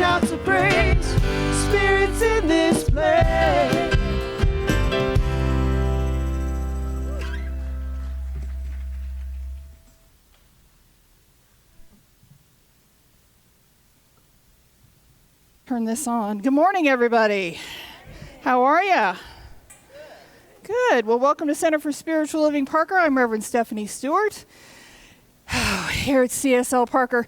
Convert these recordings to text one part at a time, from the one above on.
shouts of praise. Spirit's in this place. Turn this on. Good morning, everybody. How are you? Good. Well, welcome to Center for Spiritual Living Parker. I'm Reverend Stephanie Stewart. Here at CSL Parker,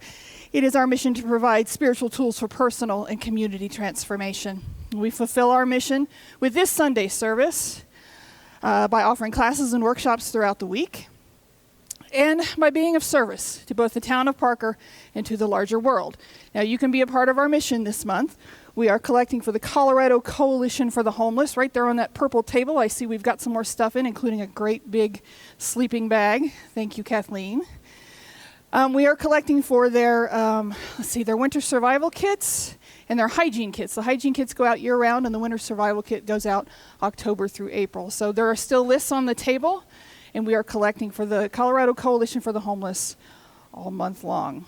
it is our mission to provide spiritual tools for personal and community transformation. We fulfill our mission with this Sunday service by offering classes and workshops throughout the week, and by being of service to both the town of Parker and to the larger world. Now, you can be a part of our mission this month. We are collecting for the Colorado Coalition for the Homeless. Right there on that purple table, I see we've got some more stuff in, including a great big sleeping bag. Thank you, Kathleen. We are collecting for their, their winter survival kits and their hygiene kits. The hygiene kits go out year-round, and the winter survival kit goes out October through April. So there are still lists on the table, and we are collecting for the Colorado Coalition for the Homeless all month long.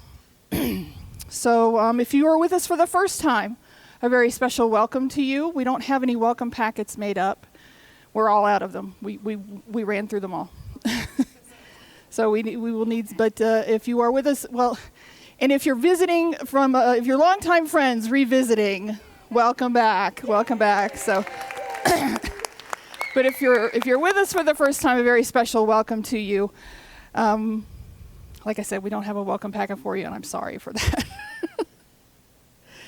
So if you are with us for the first time, a very special welcome to you. We don't have any welcome packets made up. We're all out of them. We ran through them all. So we will need, but if you are with us, well, and if you're visiting from, if you're longtime friends revisiting, welcome back. So, but if you're with us for the first time, a very special welcome to you. Like I said, we don't have a welcome packet for you, and I'm sorry for that.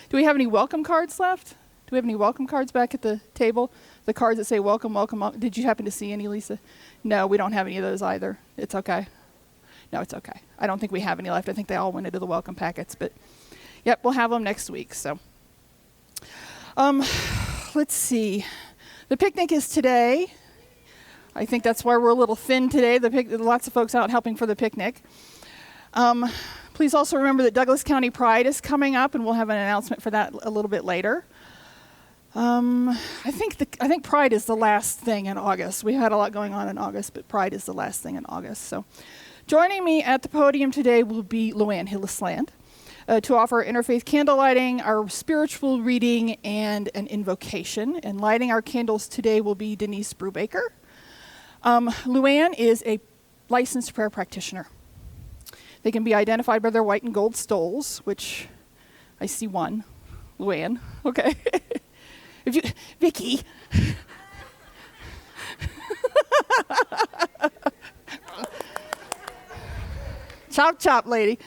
Do we have any welcome cards left? Do we have any welcome cards back at the table? The cards that say welcome, welcome. Did you happen to see any, Lisa? No, we don't have any of those either. It's okay. No, it's okay. I don't think we have any left. I think they all went into the welcome packets, but yep, we'll have them next week. So, let's see. The picnic is today. I think that's why we're a little thin today. Lots of folks out helping for the picnic. Please also remember that Douglas County Pride is coming up, and we'll have an announcement for that a little bit later. I think Pride is the last thing in August. We had a lot going on in August, but Pride is the last thing in August. So, joining me at the podium today will be Luann Hillisland to offer interfaith candle lighting, our spiritual reading, and an invocation. And lighting our candles today will be Denise Brubaker. Luann is a licensed prayer practitioner. They can be identified by their white and gold stoles, which I see one. Luann, okay. Vicky. Chop, chop, lady.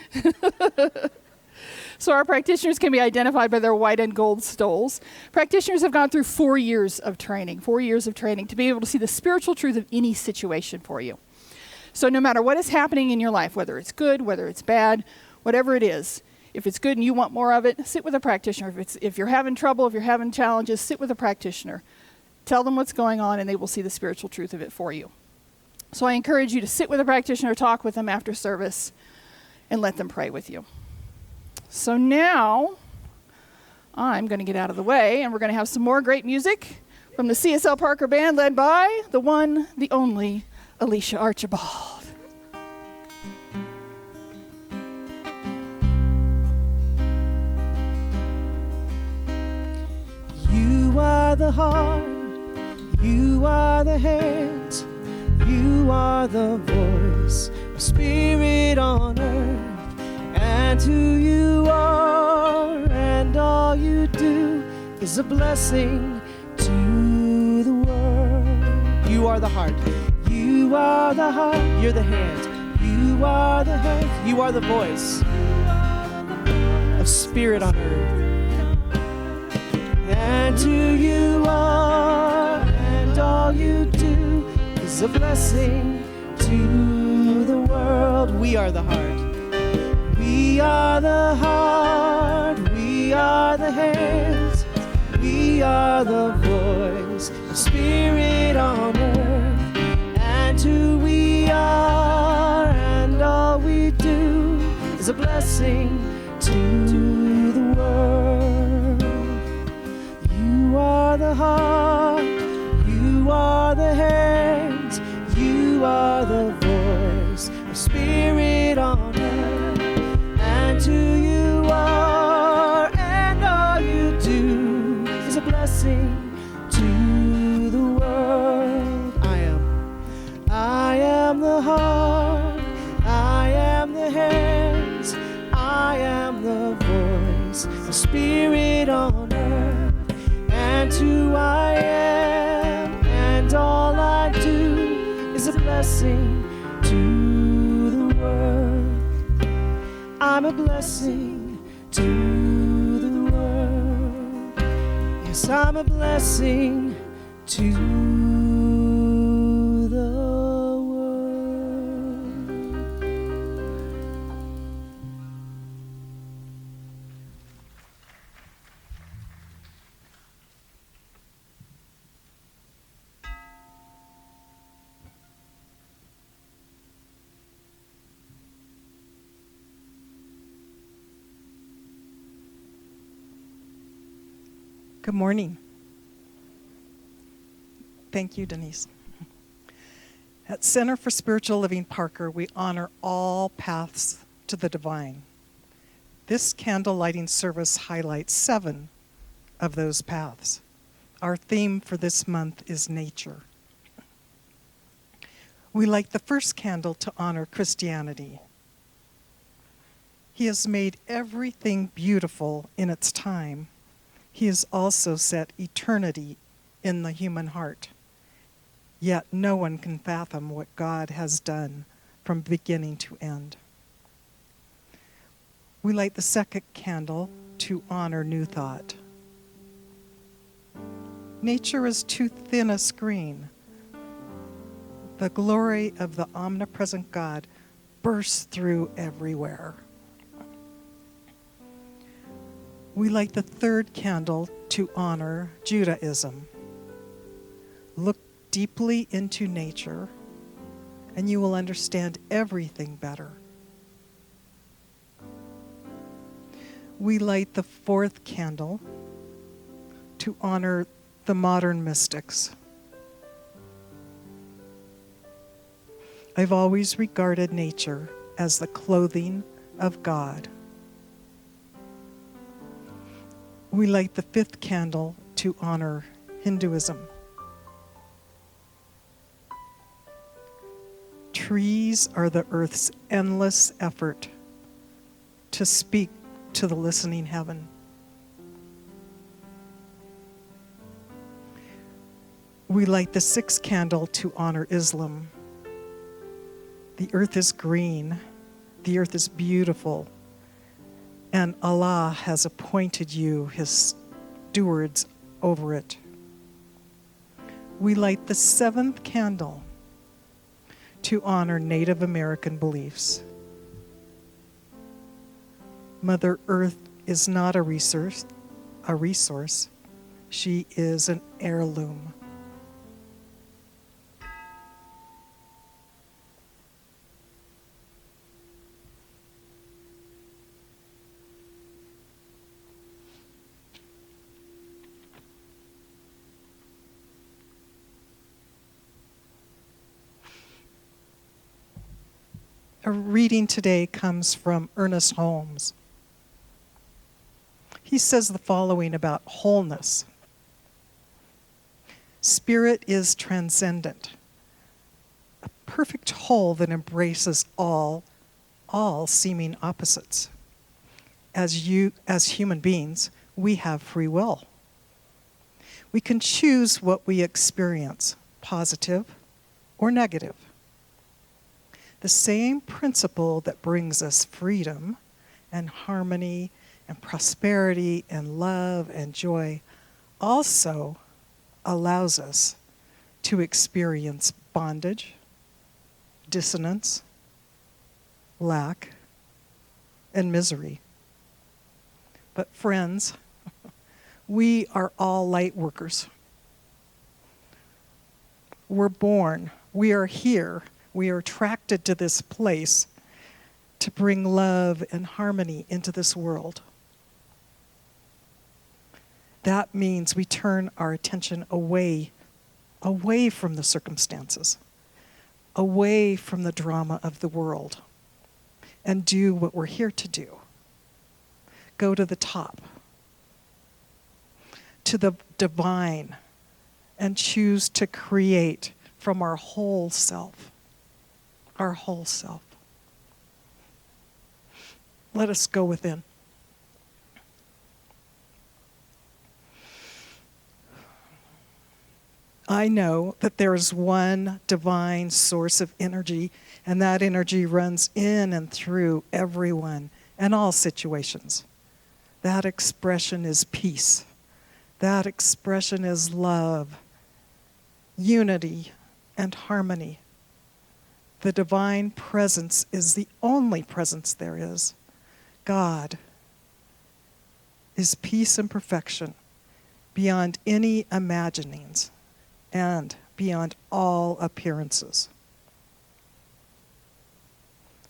So our practitioners can be identified by their white and gold stoles. Practitioners have gone through 4 years of training to be able to see the spiritual truth of any situation for you. So no matter what is happening in your life, whether it's good, whether it's bad, whatever it is, if it's good and you want more of it, sit with a practitioner. If you're having trouble, if you're having challenges, sit with a practitioner. Tell them what's going on, and they will see the spiritual truth of it for you. So I encourage you to sit with a practitioner, talk with them after service, and let them pray with you. So now I'm going to get out of the way, and we're going to have some more great music from the CSL Parker Band, led by the one, the only, Alicia Archibald. You are the heart, you are the hands, you are the voice of Spirit on earth, and who you are and all you do is a blessing to the world. You are the heart, you are the heart, you're the hand, you are the hand, you are the voice of Spirit on earth. And who you are and all you do is a blessing to the world. We are the heart. We are the heart. We are the hands. We are the voice of Spirit on earth. And who we are and all we do is a blessing to the world. You are the heart, you are the hands, you are the voice of Spirit on earth, and who you are and all am the voice, the spirit on earth, and who I am, and all I do is a blessing to the world. I'm a blessing to the world. Yes, I'm a blessing to the world. Good morning. Thank you, Denise. At Center for Spiritual Living Parker, we honor all paths to the divine. This candle lighting service highlights 7 of those paths. Our theme for this month is nature. We light the first candle to honor Christianity. He has made everything beautiful in its time. He has also set eternity in the human heart. Yet no one can fathom what God has done from beginning to end. We light the second candle to honor New Thought. Nature is too thin a screen. The glory of the omnipresent God bursts through everywhere. We light the third candle to honor Judaism. Look deeply into nature, and you will understand everything better. We light the fourth candle to honor the modern mystics. I've always regarded nature as the clothing of God. We light the fifth candle to honor Hinduism. Trees are the earth's endless effort to speak to the listening heaven. We light the sixth candle to honor Islam. The earth is green, the earth is beautiful, and Allah has appointed you his stewards over it. We light the seventh candle to honor Native American beliefs. Mother Earth is not a resource. She is an heirloom. Our reading today comes from Ernest Holmes. He says the following about wholeness. Spirit is transcendent, a perfect whole that embraces all seeming opposites. As human beings, we have free will. We can choose what we experience, positive or negative. The same principle that brings us freedom and harmony and prosperity and love and joy also allows us to experience bondage, dissonance, lack, and misery. But friends, we are all light workers. We're born, we are here, we are attracted to this place to bring love and harmony into this world. That means we turn our attention away from the circumstances, away from the drama of the world, and do what we're here to do. Go to the top, to the divine, and choose to create from our whole self. Our whole self. Let us go within. I know that there is one divine source of energy, and that energy runs in and through everyone and all situations. That expression is peace. That expression is love, unity, and harmony. The divine presence is the only presence there is. God is peace and perfection beyond any imaginings and beyond all appearances.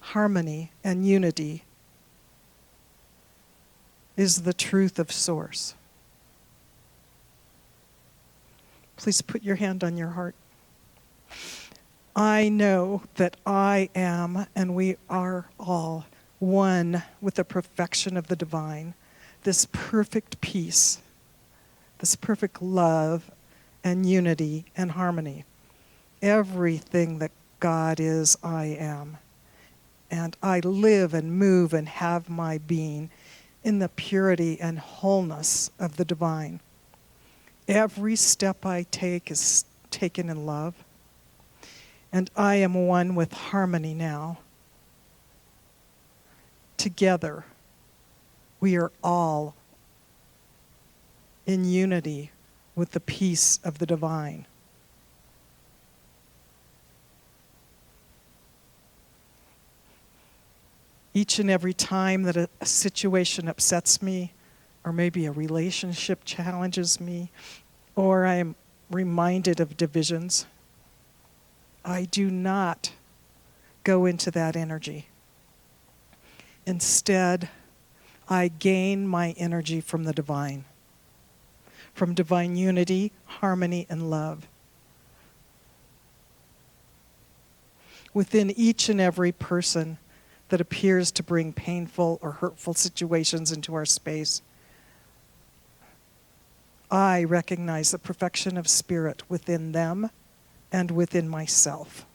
Harmony and unity is the truth of Source. Please put your hand on your heart. I know that I am, and we are all, one with the perfection of the divine, this perfect peace, this perfect love and unity and harmony. Everything that God is, I am. And I live and move and have my being in the purity and wholeness of the divine. Every step I take is taken in love. And I am one with harmony now. Together, we are all in unity with the peace of the divine. Each and every time that a situation upsets me, or maybe a relationship challenges me, or I am reminded of divisions, I do not go into that energy. Instead, I gain my energy from the divine, from divine unity, harmony, and love. Within each and every person that appears to bring painful or hurtful situations into our space, I recognize the perfection of spirit within them and within myself.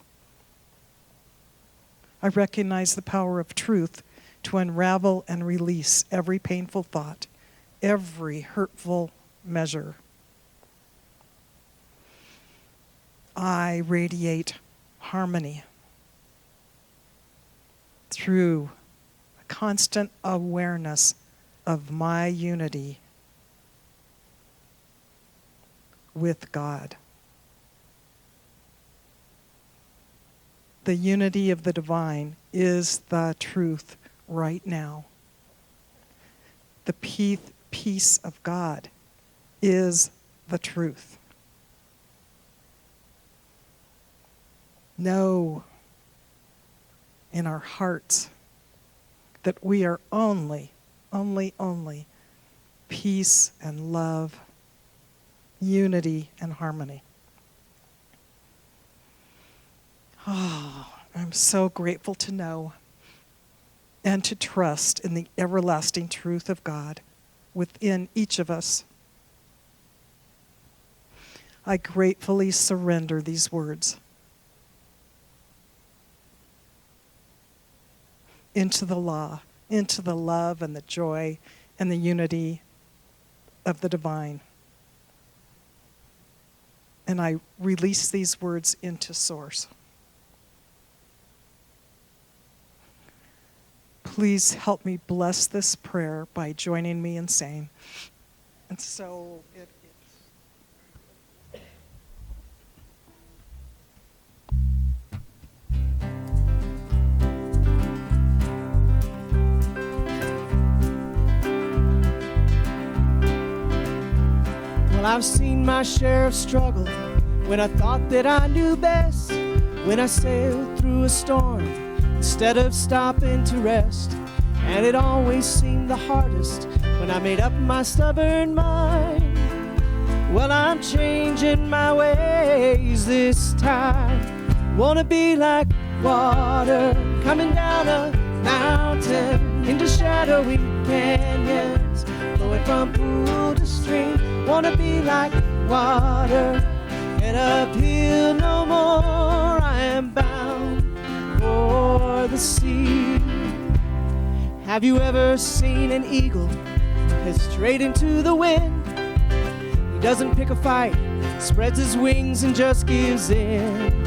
I recognize the power of truth to unravel and release every painful thought, every hurtful measure. I radiate harmony through a constant awareness of my unity with God. The unity of the divine is the truth right now. The peace of God is the truth. Know in our hearts that we are only peace and love, unity and harmony. Oh, I'm so grateful to know and to trust in the everlasting truth of God within each of us. I gratefully surrender these words into the law, into the love and the joy and the unity of the divine. And I release these words into Source. Please help me bless this prayer by joining me in saying, and so it is. Well, I've seen my share of struggle when I thought that I knew best, when I sailed through a storm instead of stopping to rest. And it always seemed the hardest when I made up my stubborn mind. Well, I'm changing my ways this time. Wanna be like water coming down a mountain into shadowy canyons, flowing from pool to stream. Wanna be like water and uphill no more. I am bound for the sea. Have you ever seen an eagle head straight into the wind? He doesn't pick a fight, spreads his wings and just gives in.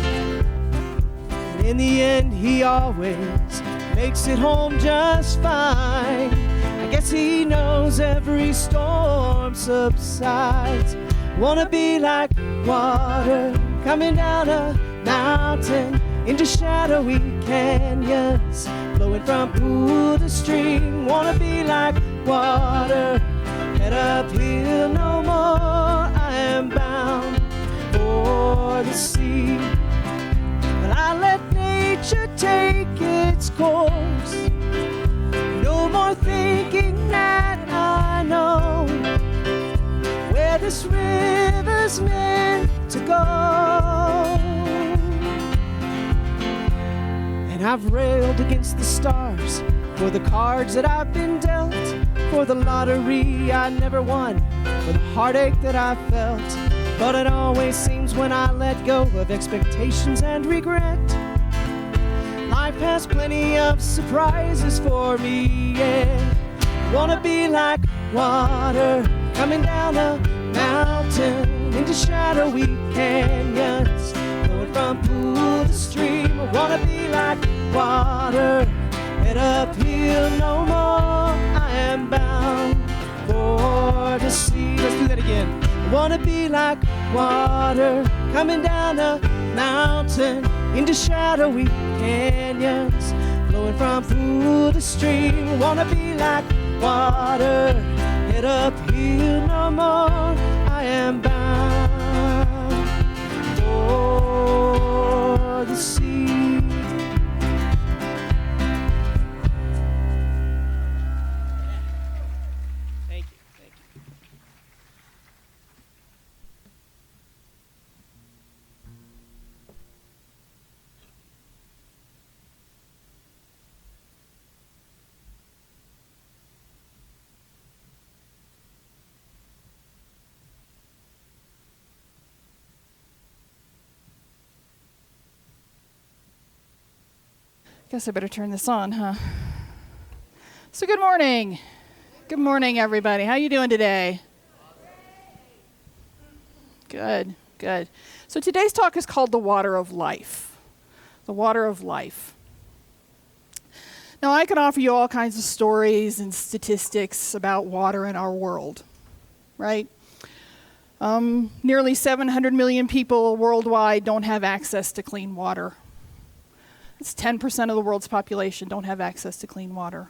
And in the end, he always makes it home just fine. I guess he knows every storm subsides. Wanna be like water coming down a mountain into shadowy canyons, flowing from pool to stream. Wanna be like water, head uphill no more. I am bound for the sea, but I let nature take its course. No more thinking that I know where this river's meant to go. And I've railed against the stars for the cards that I've been dealt, for the lottery I never won, for the heartache that I felt. But it always seems when I let go of expectations and regret, life has plenty of surprises for me, yeah. Wanna be like water coming down a mountain into shadowy canyons, flowing from pool to stream. I wanna be like water, head uphill no more. I am bound for the sea. Let's do that again. I wanna be like water coming down a mountain into shadowy canyons, flowing from pool to stream. I wanna be like water, head uphill no more. I am bound for the sea. Thank you. Thank you. Guess I better turn this on, huh? So good morning. Good morning, everybody. How you doing today? Good, good. So today's talk is called The Water of Life. The Water of Life. Now, I could offer you all kinds of stories and statistics about water in our world, right? Nearly 700 million people worldwide don't have access to clean water. It's 10% of the world's population don't have access to clean water.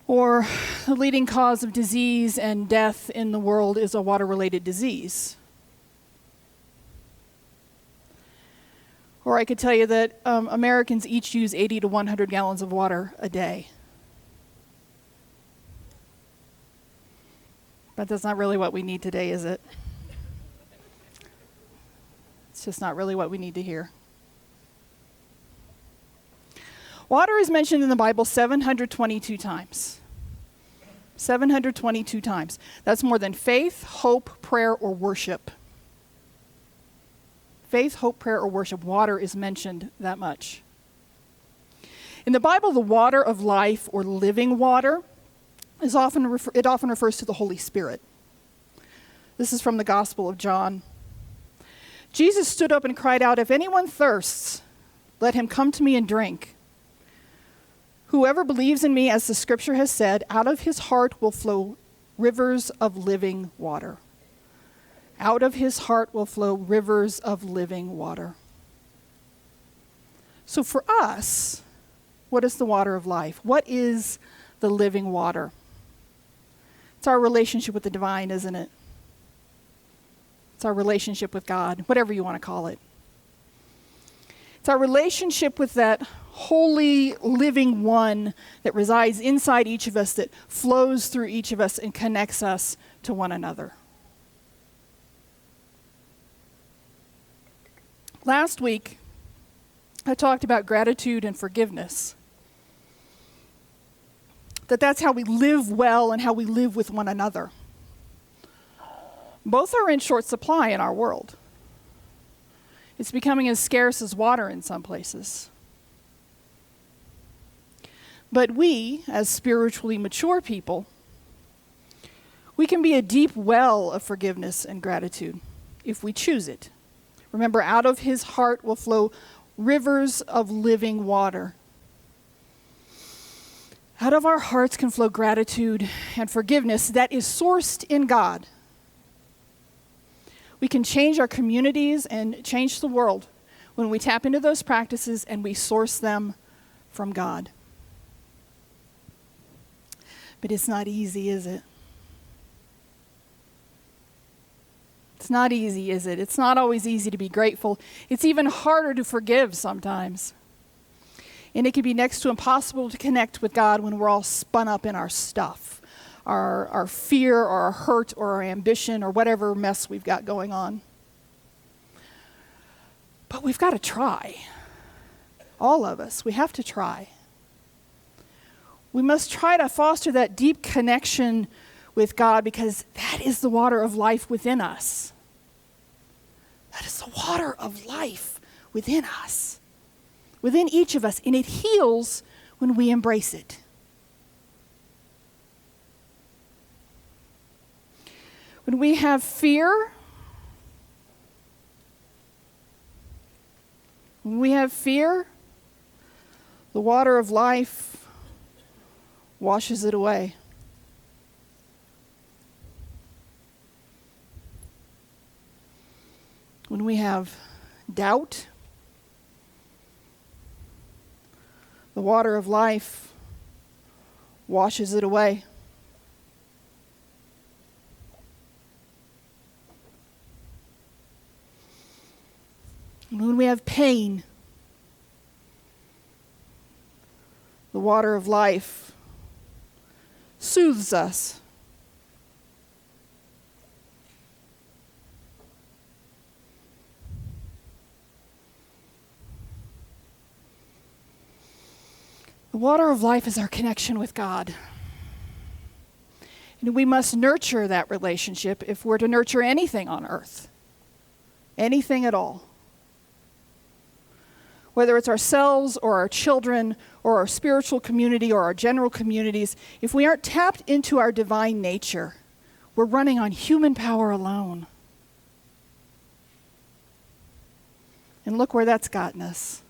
Or the leading cause of disease and death in the world is a water-related disease. Or I could tell you that Americans each use 80 to 100 gallons of water a day. But that's not really what we need today, is it? It's just not really what we need to hear. Water is mentioned in the Bible 722 times. 722 times. That's more than faith, hope, prayer, or worship. Faith, hope, prayer, or worship. Water is mentioned that much. In the Bible, the water of life, or living water, is often refers to the Holy Spirit. This is from the Gospel of John. Jesus stood up and cried out, "If anyone thirsts, let him come to me and drink. Whoever believes in me, as the scripture has said, out of his heart will flow rivers of living water." Out of his heart will flow rivers of living water. So for us, what is the water of life? What is the living water? It's our relationship with the divine, isn't it? It's our relationship with God, whatever you want to call it. It's our relationship with that holy, living one that resides inside each of us, that flows through each of us and connects us to one another. Last week, I talked about gratitude and forgiveness. That's how we live well and how we live with one another. Both are in short supply in our world. It's becoming as scarce as water in some places. But we, as spiritually mature people, We can be a deep well of forgiveness and gratitude if we choose it. Remember, out of his heart will flow rivers of living water. Out of our hearts can flow gratitude and forgiveness that is sourced in God. We can change our communities and change the world when we tap into those practices and we source them from God. But it's not easy, is it? It's not easy, is it? It's not always easy to be grateful. It's even harder to forgive sometimes. And it can be next to impossible to connect with God when we're all spun up in our stuff, our fear or our hurt or our ambition or whatever mess we've got going on. But we've got to try. All of us, we have to try. We must try to foster that deep connection with God because that is the water of life within us. That is the water of life within us, within each of us, and it heals when we embrace it. When we have fear, the water of life washes it away. When we have doubt, the water of life washes it away. And when we have pain, the water of life soothes us. The water of life is our connection with God. And we must nurture that relationship if we're to nurture anything on earth. Anything at all. Whether it's ourselves or our children or our spiritual community or our general communities, if we aren't tapped into our divine nature, we're running on human power alone. And look where that's gotten us.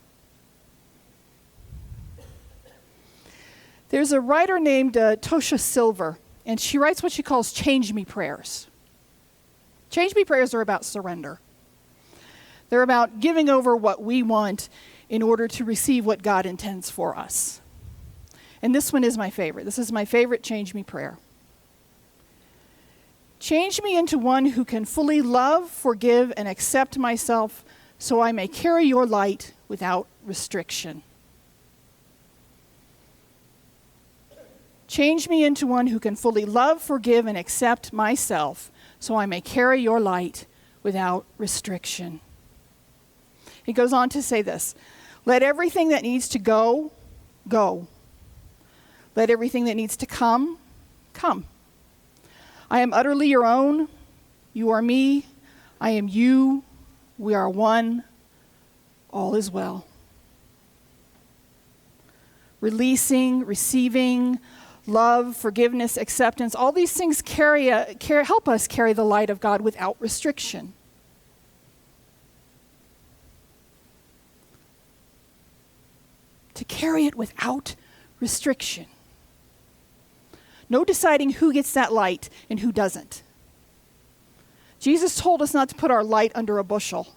There's a writer named Tosha Silver, and she writes what she calls Change Me prayers. Change Me prayers are about surrender. They're about giving over what we want in order to receive what God intends for us. And this one is my favorite. This is my favorite Change Me prayer. Change me into one who can fully love, forgive, and accept myself so I may carry your light without restriction. Change me into one who can fully love, forgive, and accept myself so I may carry your light without restriction. He goes on to say this: let everything that needs to go, go. Let everything that needs to come, come. I am utterly your own. You are me. I am you. We are one. All is well. Releasing, receiving, love, forgiveness, acceptance, all these things help us carry the light of God without restriction. To carry it without restriction. No deciding who gets that light and who doesn't. Jesus told us not to put our light under a bushel,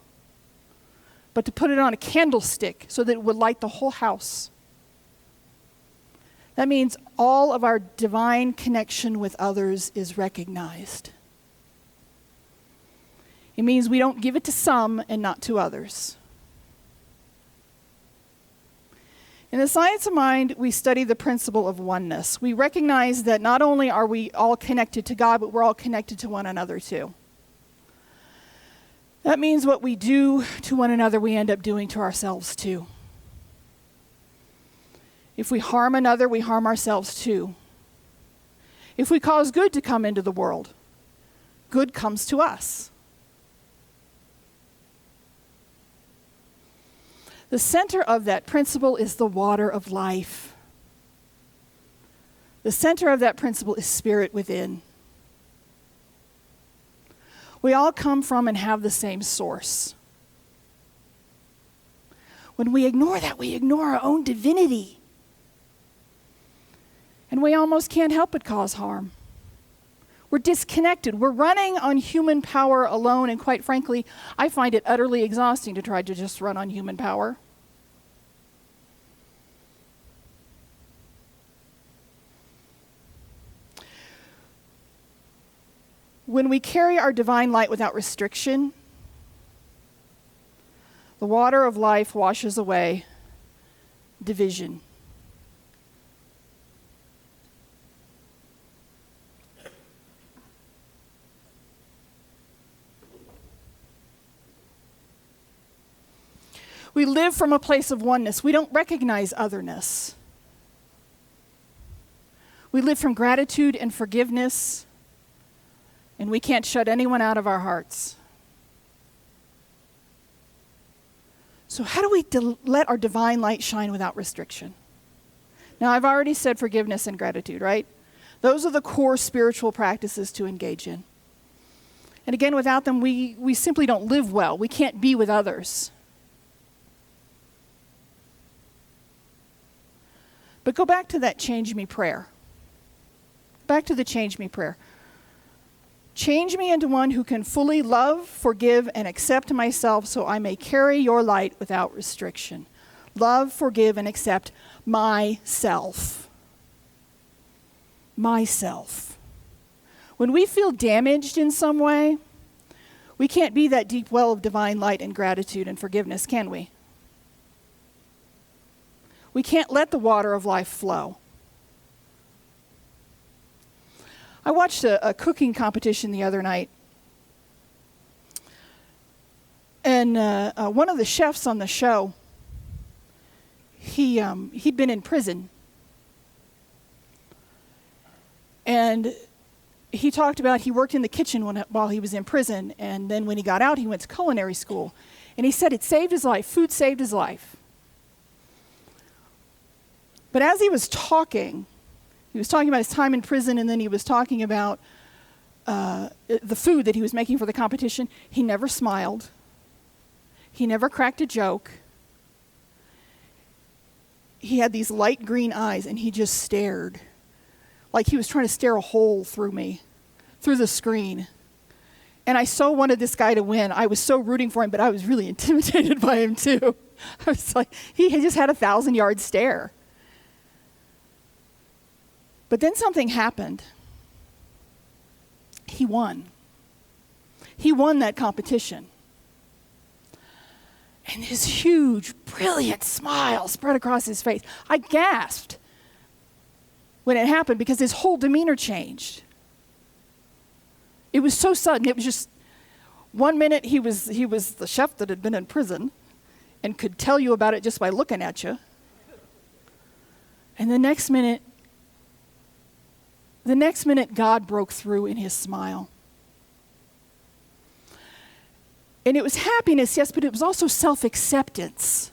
but to put it on a candlestick so that it would light the whole house. That means all of our divine connection with others is recognized. It means we don't give it to some and not to others. In the Science of Mind, we study the principle of oneness. We recognize that not only are we all connected to God, but we're all connected to one another too. That means what we do to one another, we end up doing to ourselves too. If we harm another, we harm ourselves too. If we cause good to come into the world, good comes to us. The center of that principle is the water of life. The center of that principle is spirit within. We all come from and have the same source. When we ignore that, we ignore our own divinity. And we almost can't help but cause harm. We're disconnected. We're running on human power alone, and quite frankly, I find it utterly exhausting to try to just run on human power. When we carry our divine light without restriction, the water of life washes away division. We live from a place of oneness. We don't recognize otherness. We live from gratitude and forgiveness, and we can't shut anyone out of our hearts. So how do we let our divine light shine without restriction? Now, I've already said forgiveness and gratitude, right? Those are the core spiritual practices to engage in. And again, without them, we simply don't live well. We can't be with others. But go back to that change me prayer. Back to the change me prayer. Change me into one who can fully love, forgive, and accept myself so I may carry your light without restriction. Love, forgive, and accept myself. Myself. When we feel damaged in some way, we can't be that deep well of divine light and gratitude and forgiveness, can we? We can't let the water of life flow. I watched a cooking competition the other night. And one of the chefs on the show, he'd been in prison. And he talked about he worked in the kitchen while he was in prison. And then when he got out, he went to culinary school. And he said it saved his life. Food saved his life. But as he was talking about his time in prison, and then he was talking about the food that he was making for the competition. He never smiled. He never cracked a joke. He had these light green eyes, and he just stared, like he was trying to stare a hole through me, through the screen. And I so wanted this guy to win. I was so rooting for him, but I was really intimidated by him too. I was like, he just had a 1,000-yard stare. But then something happened. He won. He won that competition. And his huge, brilliant smile spread across his face. I gasped when it happened because his whole demeanor changed. It was so sudden. It was just 1 minute he was the chef that had been in prison and could tell you about it just by looking at you. And the next minute, God broke through in his smile. And it was happiness, yes, but it was also self-acceptance.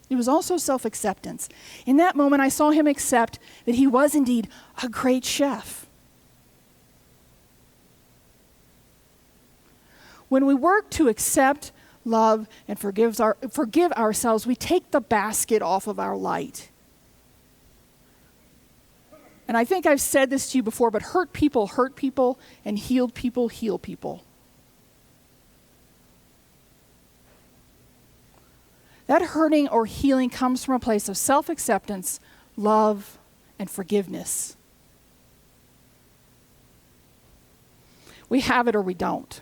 It was also self-acceptance. In that moment, I saw him accept that he was indeed a great chef. When we work to accept, love, and forgive ourselves, we take the basket off of our light. And I think I've said this to you before, but hurt people, and healed people heal people. That hurting or healing comes from a place of self-acceptance, love, and forgiveness. We have it or we don't.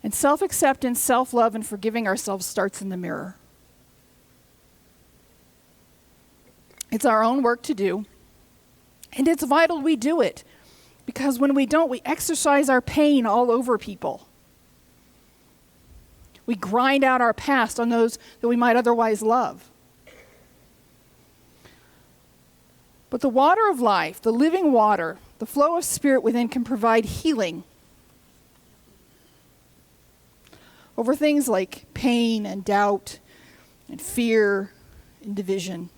And self-acceptance, self-love, and forgiving ourselves starts in the mirror. It's our own work to do, and it's vital we do it, because when we don't, we exercise our pain all over people. We grind out our past on those that we might otherwise love. But the water of life, the living water, the flow of spirit within can provide healing over things like pain and doubt and fear and division.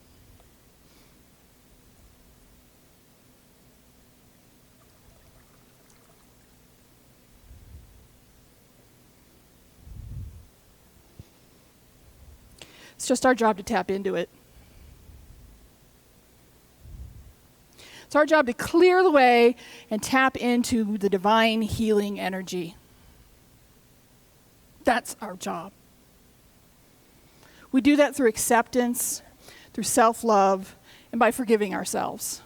It's just our job to tap into it. It's our job to clear the way and tap into the divine healing energy. That's our job. We do that through acceptance, through self-love, and by forgiving ourselves.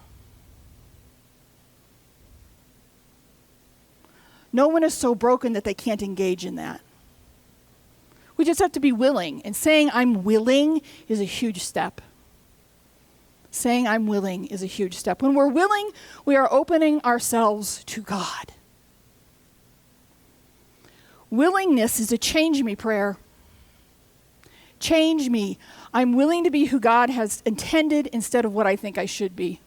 No one is so broken that they can't engage in that. We just have to be willing, and saying I'm willing is a huge step. Saying I'm willing is a huge step. When we're willing, we are opening ourselves to God. Willingness is a change me prayer. Change me. I'm willing to be who God has intended instead of what I think I should be.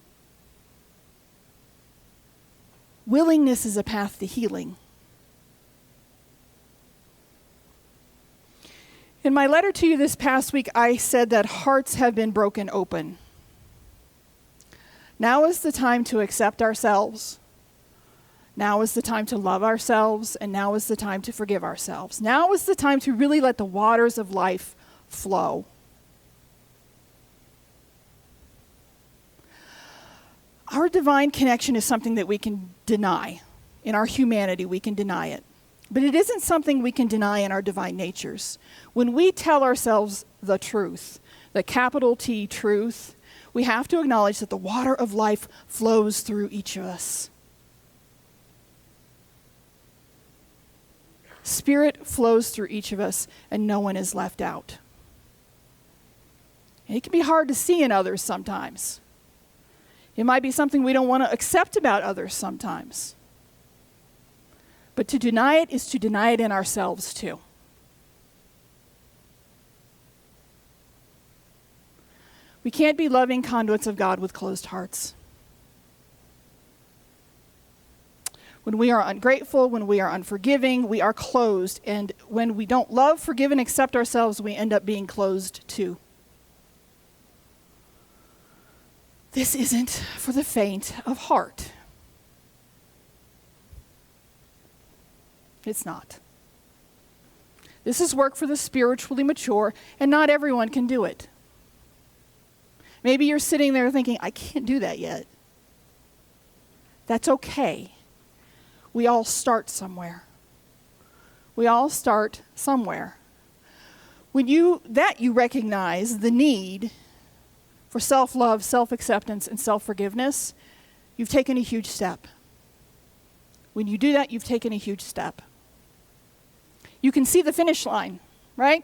Willingness is a path to healing. In my letter to you this past week, I said that hearts have been broken open. Now is the time to accept ourselves. Now is the time to love ourselves, and now is the time to forgive ourselves. Now is the time to really let the waters of life flow. Our divine connection is something that we can deny. In our humanity, we can deny it. But it isn't something we can deny in our divine natures. When we tell ourselves the truth, the capital T truth, we have to acknowledge that the water of life flows through each of us. Spirit flows through each of us, and no one is left out. And it can be hard to see in others sometimes. It might be something we don't want to accept about others sometimes. But to deny it is to deny it in ourselves too. We can't be loving conduits of God with closed hearts. When we are ungrateful, when we are unforgiving, we are closed. And when we don't love, forgive, and accept ourselves, we end up being closed too. This isn't for the faint of heart. It's not. This is work for the spiritually mature, and not everyone can do it. Maybe you're sitting there thinking, I can't do that yet. That's okay. We all start somewhere. We all start somewhere. When you recognize the need for self-love, self-acceptance, and self-forgiveness, you've taken a huge step. When you do that, you've taken a huge step. You can see the finish line, right?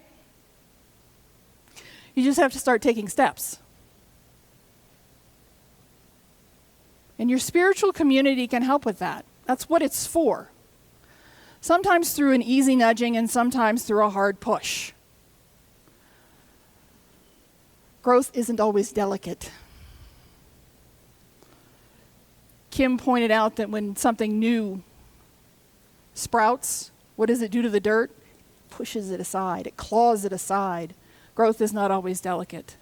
You just have to start taking steps. And your spiritual community can help with that. That's what it's for. Sometimes through an easy nudging and sometimes through a hard push. Growth isn't always delicate. Kim pointed out that when something new sprouts, what does it do to the dirt? It pushes it aside. It claws it aside. Growth is not always delicate.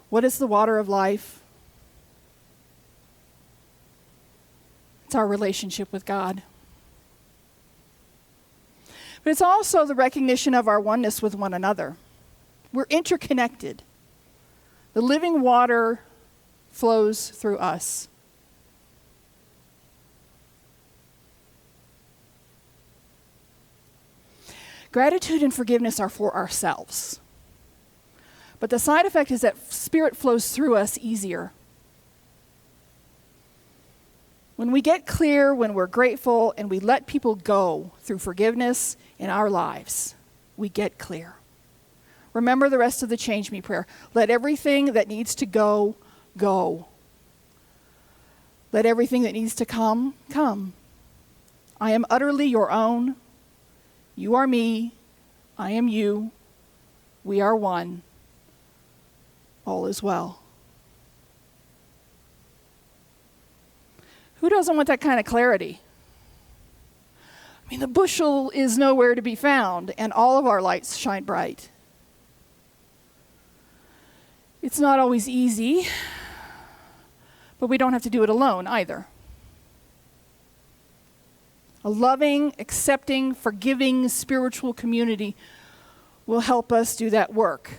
What is the water of life? It's our relationship with God. But it's also the recognition of our oneness with one another. We're interconnected. The living water flows through us. Gratitude and forgiveness are for ourselves. But the side effect is that Spirit flows through us easier. When we get clear, when we're grateful, and we let people go through forgiveness in our lives, we get clear. Remember the rest of the Change Me prayer. Let everything that needs to go, go. Let everything that needs to come, come. I am utterly your own. You are me. I am you. We are one. All is well. Who doesn't want that kind of clarity? I mean, the bushel is nowhere to be found, and all of our lights shine bright. It's not always easy, but we don't have to do it alone either. A loving, accepting, forgiving spiritual community will help us do that work.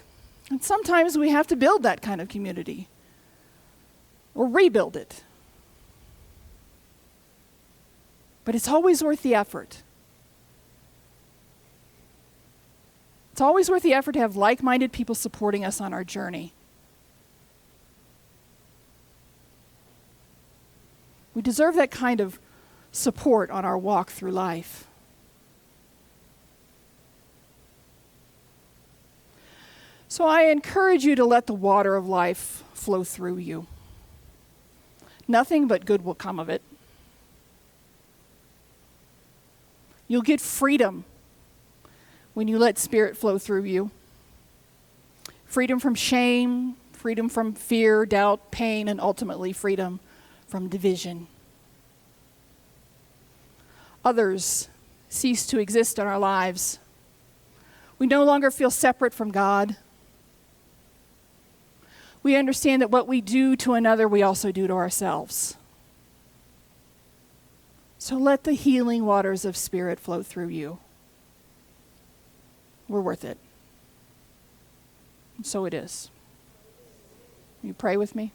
And sometimes we have to build that kind of community or rebuild it. But it's always worth the effort. It's always worth the effort to have like-minded people supporting us on our journey. We deserve that kind of support on our walk through life. So I encourage you to let the water of life flow through you. Nothing but good will come of it. You'll get freedom when you let Spirit flow through you. Freedom from shame, freedom from fear, doubt, pain, and ultimately freedom from division. Others cease to exist in our lives. We no longer feel separate from God. We understand that what we do to another, we also do to ourselves. So let the healing waters of Spirit flow through you. We're worth it. And so it is. Will you pray with me?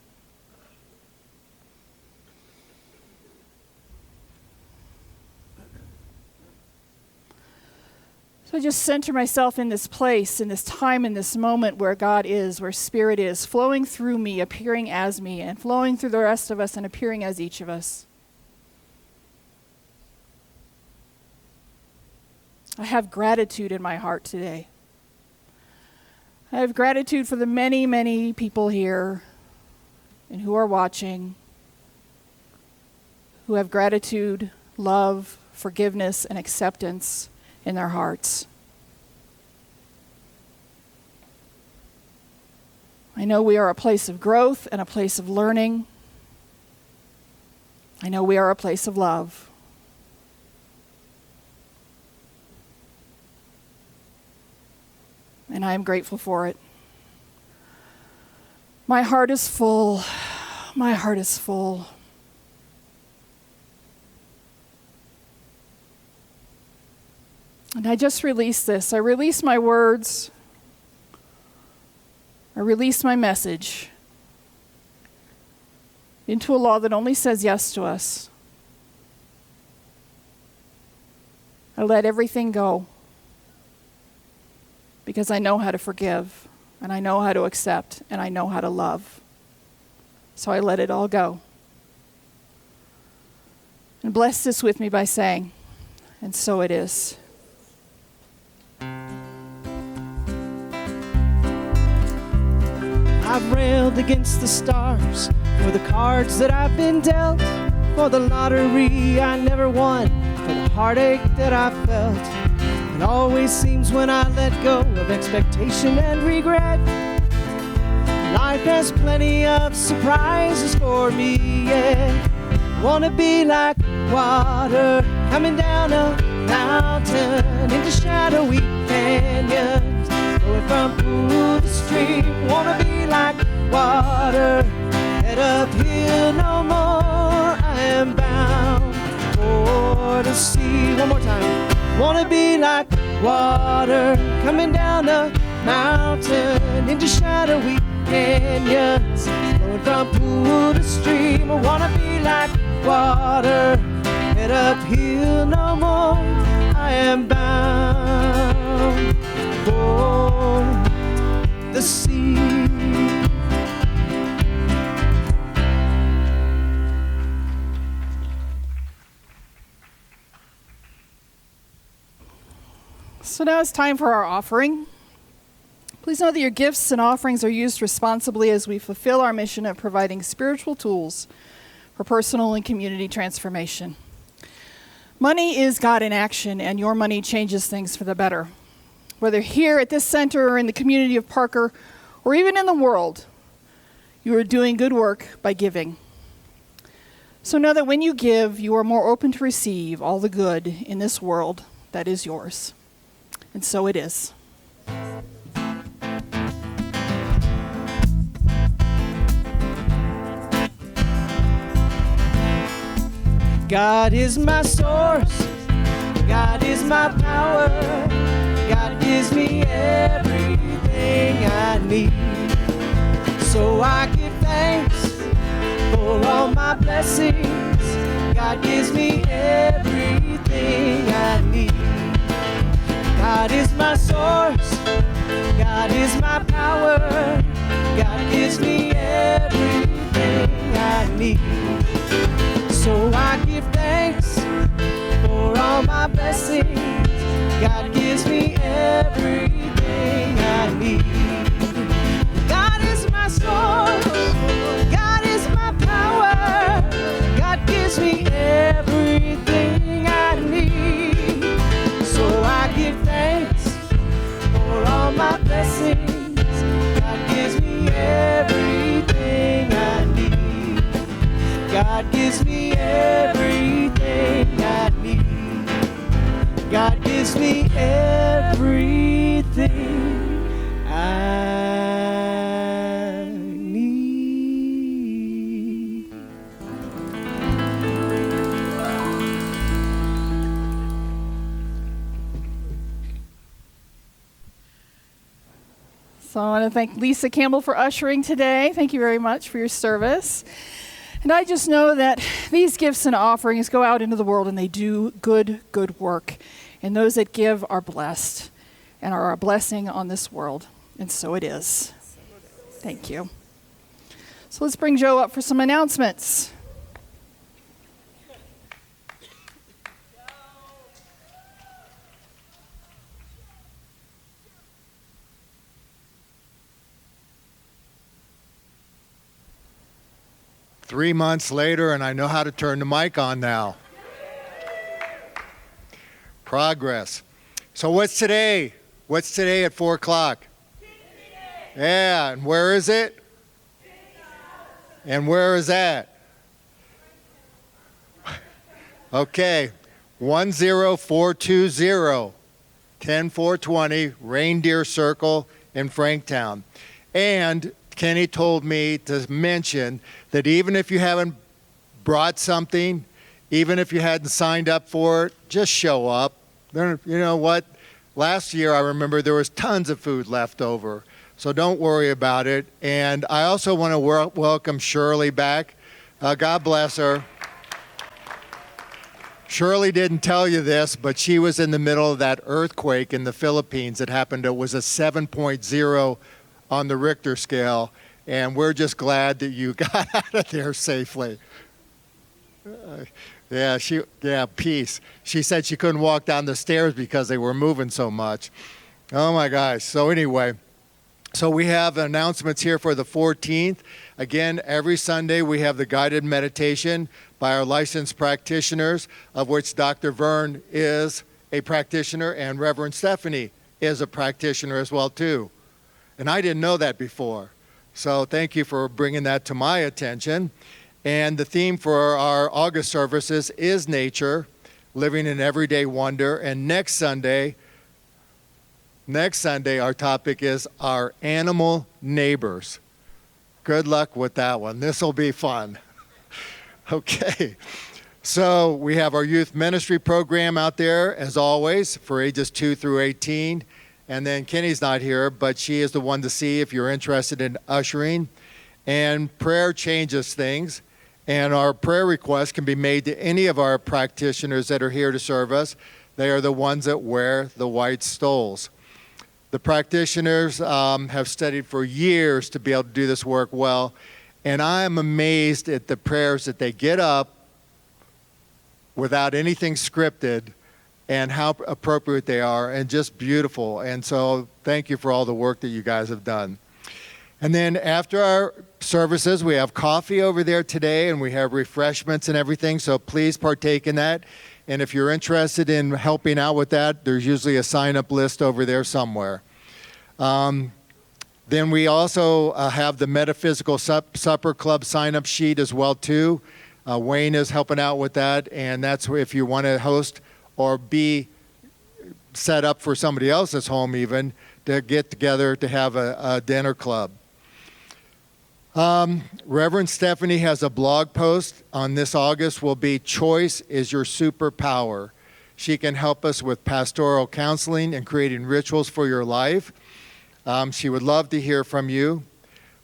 So I just center myself in this place, in this time, in this moment where God is, where Spirit is, flowing through me, appearing as me, and flowing through the rest of us and appearing as each of us. I have gratitude in my heart today. I have gratitude for the many, many people here and who are watching, who have gratitude, love, forgiveness, and acceptance in their hearts. I know we are a place of growth and a place of learning. I know we are a place of love. And I am grateful for it. My heart is full. My heart is full. And I just release this. I release my words. I release my message into a law that only says yes to us. I let everything go because I know how to forgive, and I know how to accept, and I know how to love. So I let it all go. And bless this with me by saying, and so it is. I've railed against the stars for the cards that I've been dealt, for the lottery I never won, for the heartache that I felt. It always seems when I let go of expectation and regret, life has plenty of surprises for me, yeah. Wanna be like water coming down a mountain into shadowy canyons, going from pool to stream. Wanna be like water, head uphill no more. I am bound for the sea. One more time. Wanna be like water coming down a mountain into shadowy canyons, going from pool to stream. I wanna be like water, head uphill no more. I am bound for the sea. So now it's time for our offering. Please know that your gifts and offerings are used responsibly as we fulfill our mission of providing spiritual tools for personal and community transformation. Money is God in action, and your money changes things for the better. Whether here at this center or in the community of Parker, or even in the world, you are doing good work by giving. So know that when you give, you are more open to receive all the good in this world that is yours. And so it is. God is my source, God is my power. God gives me everything I need. So I give thanks for all my blessings. God gives me everything I need. God is my source. God is my power. God gives me everything I need. So I give thanks for all my blessings. God gives me everything I need. God is my source. God is my power. God gives me everything I need. So I give thanks for all my blessings. God gives me everything I need. God gives me everything I need. God gives me everything I need. So I want to thank Lisa Campbell for ushering today. Thank you very much for your service. And I just know that these gifts and offerings go out into the world and they do good work. And those that give are blessed and are a blessing on this world. And so it is. Thank you. So let's bring Joe up for some announcements. Three months later, and I know how to turn the mic on now. Progress. So what's today? What's today at 4 o'clock? Yeah, and where is it? And where is that? Okay, 10420 10420 Reindeer Circle in Franktown. And Kenny told me to mention that even if you haven't brought something, even if you hadn't signed up for it, just show up. You know what? Last year, I remember there was tons of food left over, so don't worry about it. And I also want to welcome Shirley back. God bless her. Shirley didn't tell you this, but she was in the middle of that earthquake in the Philippines that happened. It was a 7.0 on the Richter scale, and we're just glad that you got out of there safely. Peace. She said she couldn't walk down the stairs because they were moving so much. Oh my gosh. So anyway, so we have announcements here for the 14th. Again, every Sunday we have the guided meditation by our licensed practitioners, of which Dr. Vern is a practitioner and Reverend Stephanie is a practitioner as well too. And I didn't know that before. So thank you for bringing that to my attention. And the theme for our August services is nature, living in everyday wonder. And next Sunday, our topic is our animal neighbors. Good luck with that one. This will be fun. Okay. So we have our youth ministry program out there, as always, for ages 2 through 18. And then Kenny's not here, but she is the one to see if you're interested in ushering. And prayer changes things. And our prayer requests can be made to any of our practitioners that are here to serve us. They are the ones that wear the white stoles. The practitioners have studied for years to be able to do this work well. And I am amazed at the prayers that they get up without anything scripted and how appropriate they are and just beautiful. And so thank you for all the work that you guys have done. And then after our services, we have coffee over there today and we have refreshments and everything. So please partake in that. And if you're interested in helping out with that, there's usually a sign-up list over there somewhere. Then we also have the Metaphysical Supper Club sign-up sheet as well too. Wayne is helping out with that, and that's if you want to host or be set up for somebody else's home even to get together to have a dinner club. Reverend Stephanie has a blog post on this August will be Choice is Your Superpower. She can help us with pastoral counseling and creating rituals for your life. She would love to hear from you.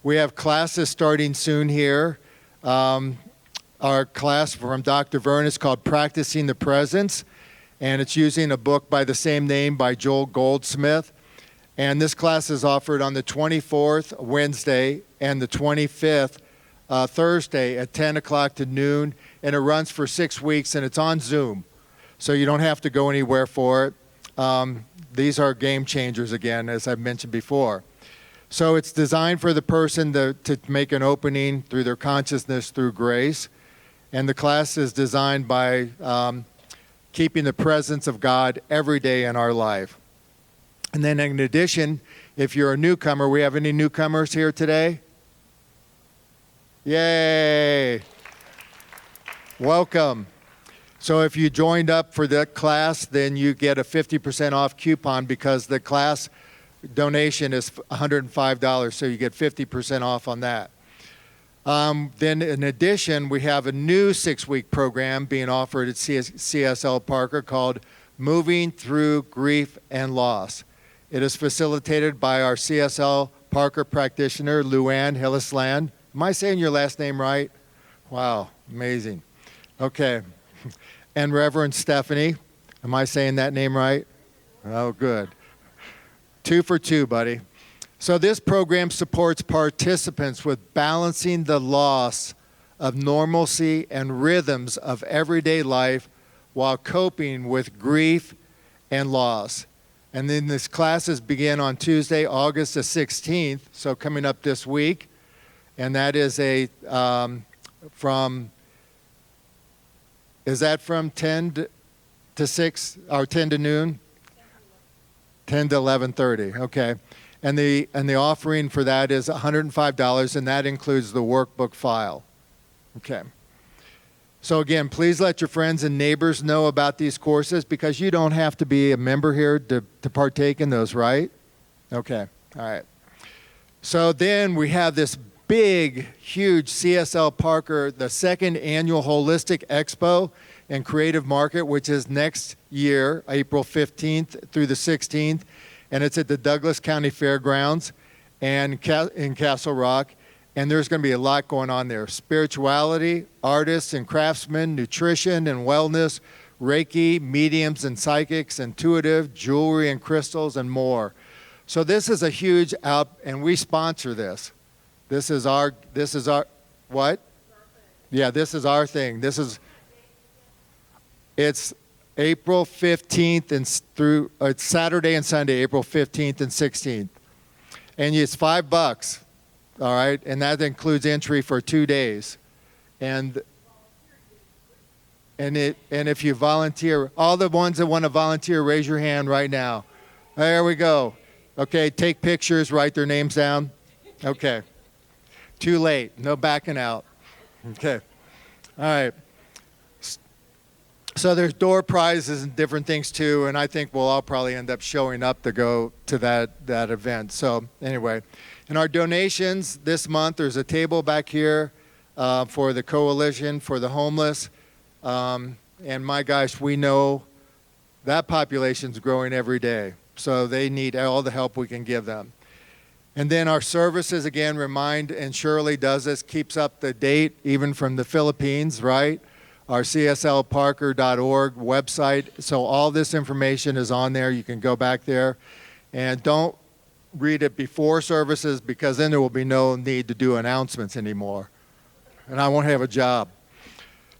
We have classes starting soon here. Our class from Dr. Vern is called Practicing the Presence, and it's using a book by the same name by Joel Goldsmith. And this class is offered on the 24th, Wednesday, and the 25th, Thursday at 10 o'clock to noon, and it runs for 6 weeks, and it's on Zoom, so you don't have to go anywhere for it. These are game changers again, as I've mentioned before. So it's designed for the person to make an opening through their consciousness through grace. And the class is designed by keeping the presence of God every day in our life. And then in addition, if you're a newcomer, we have any newcomers here today? Yay! Welcome. So if you joined up for that class, then you get a 50% off coupon because the class donation is $105, so you get 50% off on that. Then in addition, we have a new 6-week program being offered at CSL Parker called Moving Through Grief and Loss. It is facilitated by our CSL Parker practitioner, Luann Hillisland. Am I saying your last name right? Wow, amazing. Okay. And Reverend Stephanie. Am I saying that name right? Oh, good. 2 for 2, buddy. So this program supports participants with balancing the loss of normalcy and rhythms of everyday life while coping with grief and loss. And then these classes begin on Tuesday, August the 16th, so coming up this week. And that is from 10 to 6 or 10 to noon? 10 to 11:30, okay. And the offering for that is $105, and that includes the workbook file. Okay. So again, please let your friends and neighbors know about these courses because you don't have to be a member here to partake in those, right? Okay, all right. So then we have this big, huge CSL Parker, the second annual Holistic Expo and Creative Market, which is next year, April 15th through the 16th. And it's at the Douglas County Fairgrounds and in Castle Rock. And there's going to be a lot going on there. Spirituality, artists and craftsmen, nutrition and wellness, Reiki, mediums and psychics, intuitive, jewelry and crystals, and more. So this is a huge and we sponsor this. This is our, what? Yeah, this is our thing. It's April 15th and it's Saturday and Sunday, April 15th and 16th. And it's $5, all right? And that includes entry for 2 days. And if you volunteer, all the ones that want to volunteer, raise your hand right now. There we go. Okay, take pictures, write their names down. Okay. Too late, no backing out. Okay, all right. So there's door prizes and different things too, and I think we'll all probably end up showing up to go to that event. So anyway, in our donations this month, there's a table back here for the Coalition for the Homeless. And my gosh, we know that population's growing every day, so they need all the help we can give them. And then our services, again, remind, and Shirley does this, keeps up the date even from the Philippines, right? Our cslparker.org website. So all this information is on there. You can go back there. And don't read it before services because then there will be no need to do announcements anymore. And I won't have a job.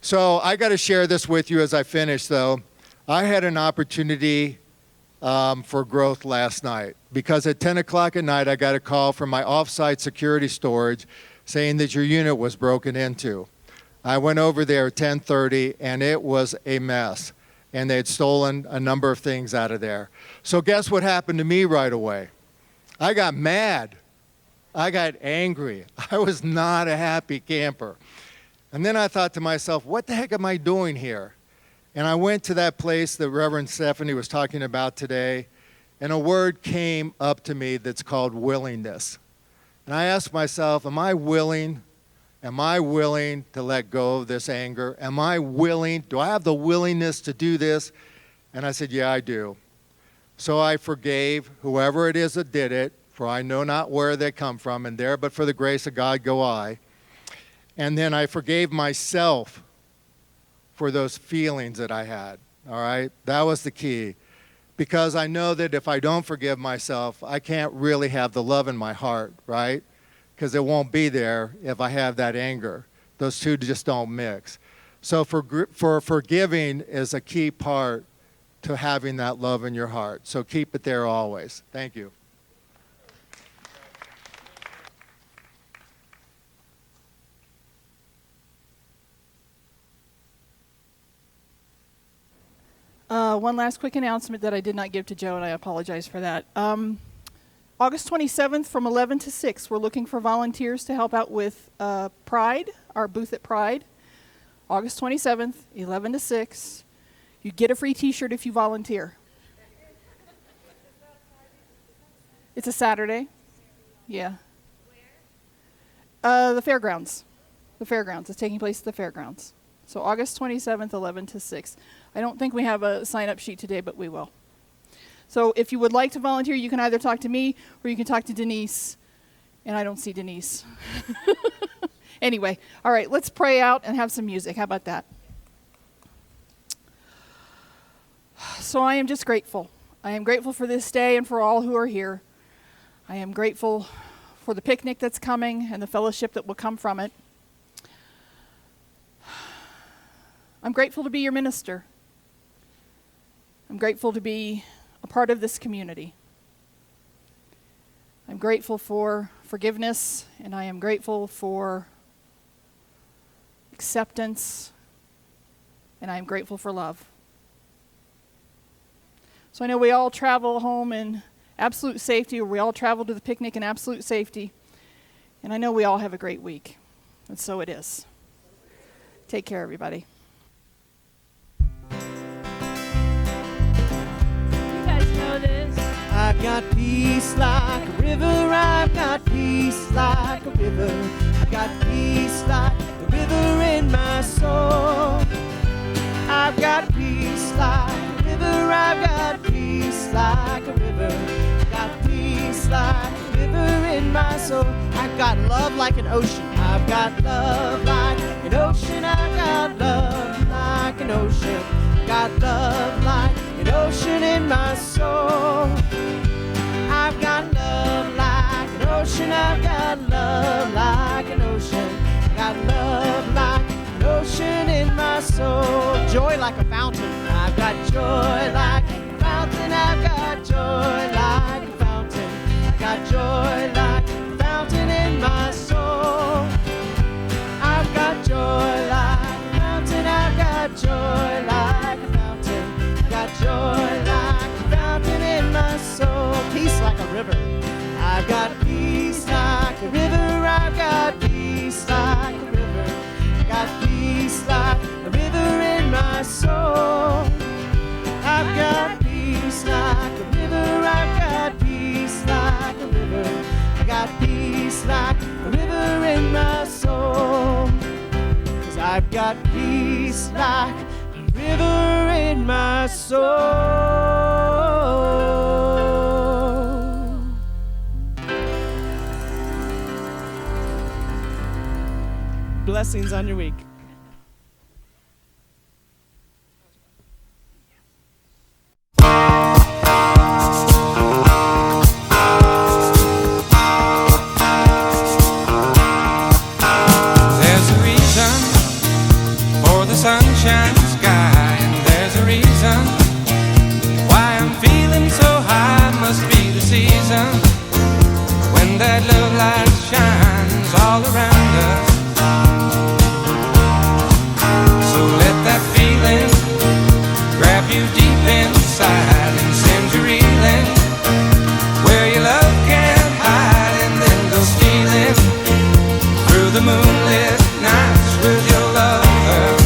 So I got to share this with you as I finish, though. I had an opportunity for growth last night because at 10 o'clock at night I got a call from my off-site security storage saying that your unit was broken into. I went over there at 10:30 and it was a mess and they had stolen a number of things out of there. So guess what happened to me right away? I got mad. I got angry. I was not a happy camper. And then I thought to myself, what the heck am I doing here? And I went to that place that Reverend Stephanie was talking about today, and a word came up to me that's called willingness. And I asked myself, am I willing to let go of this anger? Do I have the willingness to do this? And I said, yeah, I do. So I forgave whoever it is that did it, for I know not where they come from, and there but for the grace of God go I. And then I forgave myself for those feelings that I had, all right? That was the key. Because I know that if I don't forgive myself, I can't really have the love in my heart, right? Because it won't be there if I have that anger. Those two just don't mix. So for forgiving is a key part to having that love in your heart. So keep it there always. Thank you. One last quick announcement that I did not give to Joe, and I apologize for that. August 27th from 11 to 6, we're looking for volunteers to help out with Pride, our booth at Pride. August 27th, 11 to 6. You get a free t-shirt if you volunteer. It's a Saturday. Yeah. The fairgrounds. The fairgrounds. It's taking place at the fairgrounds. So August 27th, 11 to 6. I don't think we have a sign-up sheet today, but we will. So if you would like to volunteer, you can either talk to me or you can talk to Denise. And I don't see Denise. Anyway, all right, let's pray out and have some music. How about that? So I am just grateful. I am grateful for this day and for all who are here. I am grateful for the picnic that's coming and the fellowship that will come from it. I'm grateful to be your minister. I'm grateful to be a part of this community. I'm grateful for forgiveness, and I am grateful for acceptance, and I am grateful for love. So I know we all travel home in absolute safety, or we all travel to the picnic in absolute safety, and I know we all have a great week, and so it is. Take care, everybody. I've got peace like a river, I've got peace like a river, I've got peace like a river in my soul. I've got peace like a river, I've got peace like a river, I've got peace like a river in my soul. I've got love like an ocean, I've got love like an ocean, I've got love like an ocean, I've got love like an ocean in my soul. I've got love like an ocean, I've got love like an ocean, I've got love like an ocean in my soul. Joy like a fountain, I've got joy like a fountain, I've got joy like a fountain, I've got joy like a fountain in my soul. I've got joy like a fountain, I've got joy like a fountain, I've got joy like a fountain in my soul. Peace like a river, I've got peace like a river, I've got peace like a river, I've got peace like a river in my soul. I've got peace like a river, I've got peace like a river, I got peace like a river in my soul. 'Cause I've got peace like a river in my soul. Blessings on your week. There's a reason for the sunshine sky, and there's a reason why I'm feeling so high. Must be the season when that love light shines all around us. So let that feeling grab you deep inside and send you reeling where your love can't hide, and then go stealing through the moonlit nights with your lover.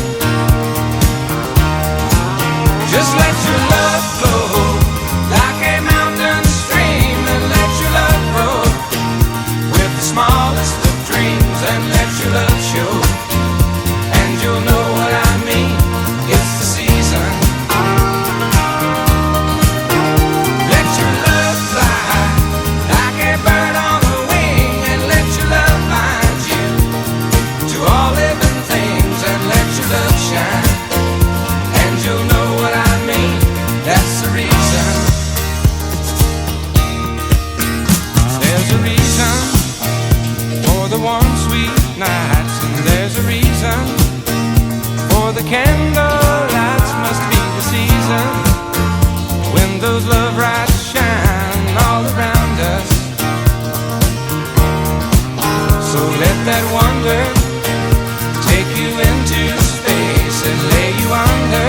Just let your love flow like a mountain stream, and let your love grow with the smallest of dreams, and let nights, and there's a reason for the candle lights. Must be the season when those love lights shine all around us. So let that wonder take you into space and lay you under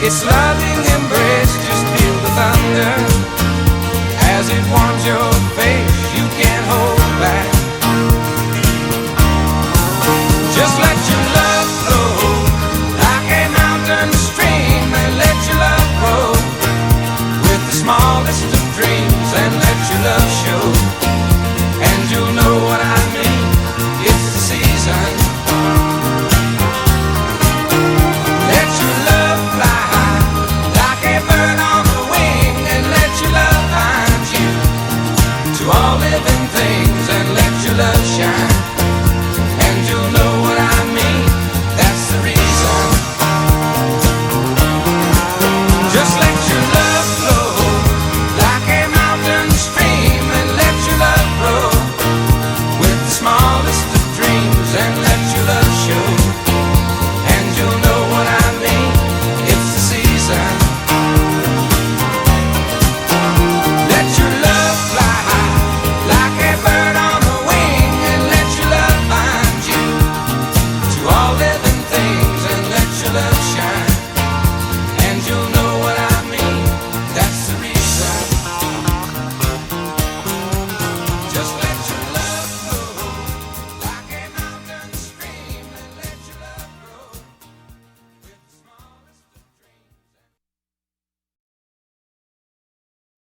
its loving embrace. Just feel the thunder as it warms your face.